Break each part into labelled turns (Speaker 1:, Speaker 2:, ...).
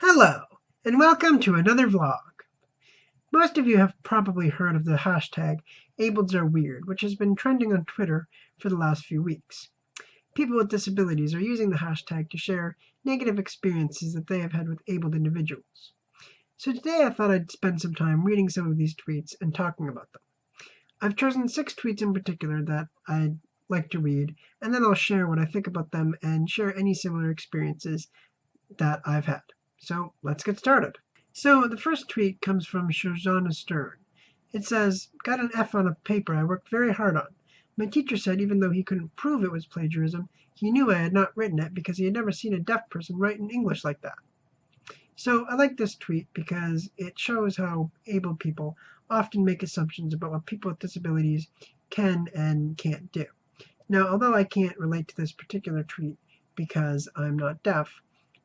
Speaker 1: Hello, and welcome to another vlog. Most of you have probably heard of the hashtag #AbledAreWeird, which has been trending on Twitter for the last few weeks. People with disabilities are using the hashtag to share negative experiences that they have had with abled individuals. So today I thought I'd spend some time reading some of these tweets and talking about them. I've chosen 6 tweets in particular that I'd like to read, and then I'll share what I think about them and share any similar experiences that I've had. So let's get started. So the first tweet comes from Shoshana Stern. It says, "Got an F on a paper I worked very hard on. My teacher said even though he couldn't prove it was plagiarism, he knew I had not written it because he had never seen a deaf person write in English like that." So I like this tweet because it shows how able people often make assumptions about what people with disabilities can and can't do. Now, although I can't relate to this particular tweet because I'm not deaf,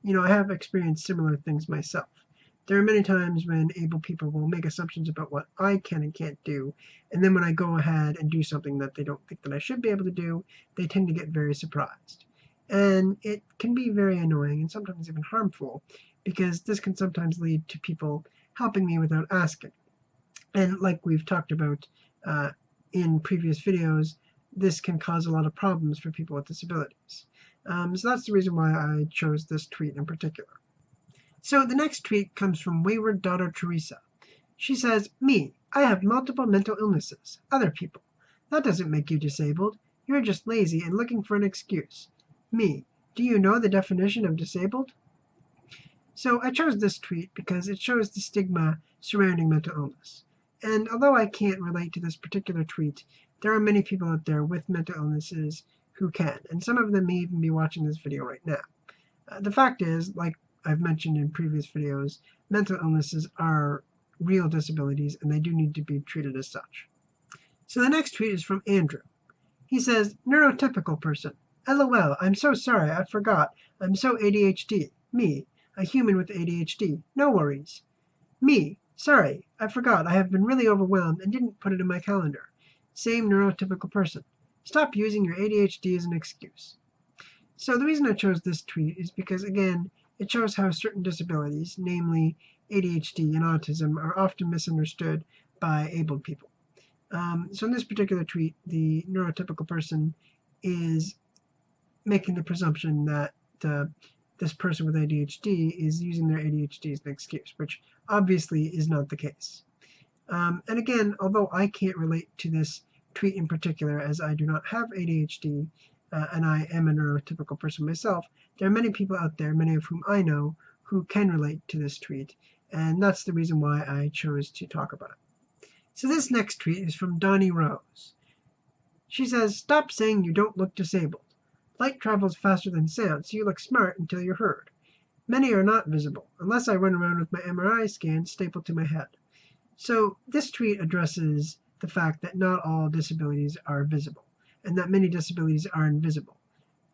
Speaker 1: I have experienced similar things myself. There are many times when able people will make assumptions about what I can and can't do, and then when I go ahead and do something that they don't think that I should be able to do, they tend to get very surprised. And it can be very annoying and sometimes even harmful because this can sometimes lead to people helping me without asking. And like we've talked about in previous videos, this can cause a lot of problems for people with disabilities. So that's the reason why I chose this tweet in particular. So the next tweet comes from Wayward Daughter Teresa. She says, "Me, I have multiple mental illnesses. Other people. That doesn't make you disabled. You're just lazy and looking for an excuse. Me, do you know the definition of disabled?" So I chose this tweet because it shows the stigma surrounding mental illness. And although I can't relate to this particular tweet, there are many people out there with mental illnesses who can, and some of them may even be watching this video right now. The fact is, like I've mentioned in previous videos, mental illnesses are real disabilities and they do need to be treated as such. So the next tweet is from Andrew. He says, "Neurotypical person. LOL, I'm so sorry, I forgot. I'm so ADHD. Me, a human with ADHD. No worries. Me, sorry, I forgot. I have been really overwhelmed and didn't put it in my calendar. Same neurotypical person. Stop using your ADHD as an excuse." So the reason I chose this tweet is because, again, it shows how certain disabilities, namely ADHD and autism, are often misunderstood by abled people. So in this particular tweet, the neurotypical person is making the presumption that this person with ADHD is using their ADHD as an excuse, which obviously is not the case. And again, although I can't relate to this tweet in particular as I do not have ADHD, and I am a neurotypical person myself, there are many people out there, many of whom I know, who can relate to this tweet, and that's the reason why I chose to talk about it. So this next tweet is from Donnie Rose. She says, "Stop saying you don't look disabled. Light travels faster than sound, so you look smart until you're heard. Many are not visible, unless I run around with my MRI scan stapled to my head." So this tweet addresses the fact that not all disabilities are visible, and that many disabilities are invisible,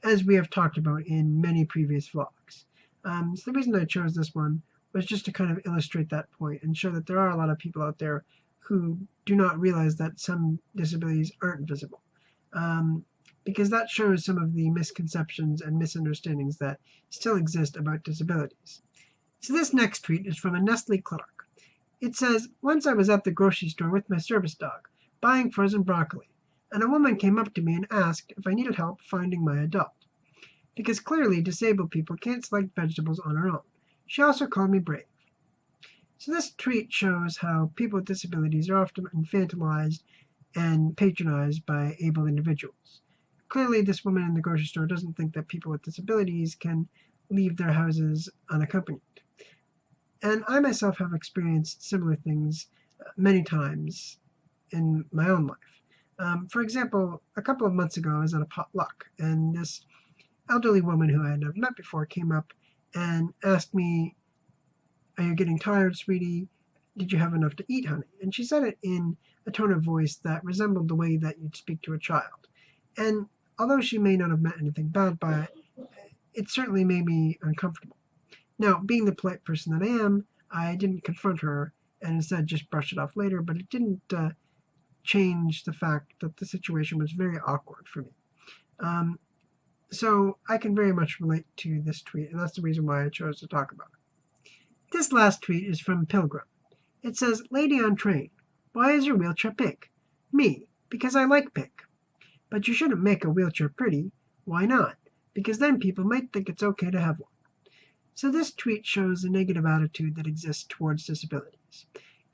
Speaker 1: as we have talked about in many previous vlogs. So the reason I chose this one was just to kind of illustrate that point and show that there are a lot of people out there who do not realize that some disabilities aren't visible. Because that shows some of the misconceptions and misunderstandings that still exist about disabilities. So this next tweet is from a Nestle Clark. It says, "Once I was at the grocery store with my service dog, buying frozen broccoli, and a woman came up to me and asked if I needed help finding my adult. Because clearly disabled people can't select vegetables on their own. She also called me brave." So this tweet shows how people with disabilities are often infantilized and patronized by able individuals. Clearly, this woman in the grocery store doesn't think that people with disabilities can leave their houses unaccompanied. And I myself have experienced similar things many times in my own life. For example, a couple of months ago, I was at a potluck, and this elderly woman who I had never met before came up and asked me, "Are you getting tired, sweetie? Did you have enough to eat, honey?" And she said it in a tone of voice that resembled the way that you'd speak to a child. And although she may not have meant anything bad by it, it certainly made me uncomfortable. Now, being the polite person that I am, I didn't confront her and instead just brushed it off later, but it didn't change the fact that the situation was very awkward for me. So I can very much relate to this tweet, and that's the reason why I chose to talk about it. This last tweet is from Pilgrim. It says, "Lady on train, why is your wheelchair pink?" Me, because I like pink. But you shouldn't make a wheelchair pretty. Why not? Because then people might think it's okay to have one. So this tweet shows a negative attitude that exists towards disabilities.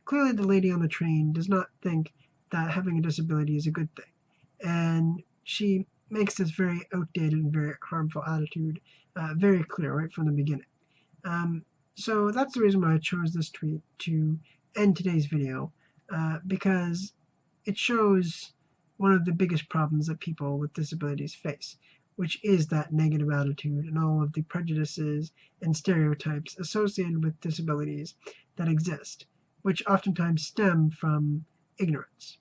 Speaker 1: Clearly the lady on the train does not think that having a disability is a good thing. And she makes this very outdated and very harmful attitude very clear right from the beginning. So that's the reason why I chose this tweet to end today's video, because it shows one of the biggest problems that people with disabilities face, which is that negative attitude and all of the prejudices and stereotypes associated with disabilities that exist, which oftentimes stem from ignorance.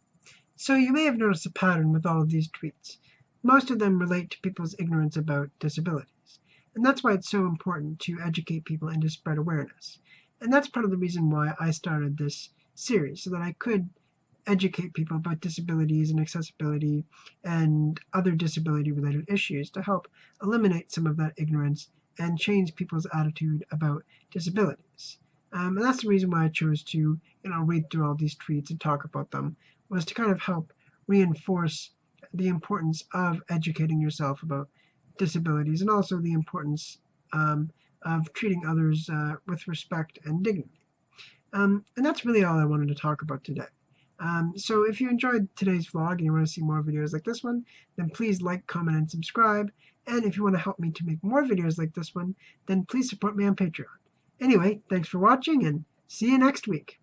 Speaker 1: So you may have noticed a pattern with all of these tweets. Most of them relate to people's ignorance about disabilities. And that's why it's so important to educate people and to spread awareness. And that's part of the reason why I started this series, so that I could educate people about disabilities and accessibility and other disability-related issues to help eliminate some of that ignorance and change people's attitude about disabilities. And that's the reason why I chose to, read through all these tweets and talk about them, was to kind of help reinforce the importance of educating yourself about disabilities and also the importance of treating others with respect and dignity. And that's really all I wanted to talk about today. So if you enjoyed today's vlog and you want to see more videos like this one, then please like, comment, and subscribe. And if you want to help me to make more videos like this one, then please support me on Patreon. Anyway, thanks for watching and see you next week.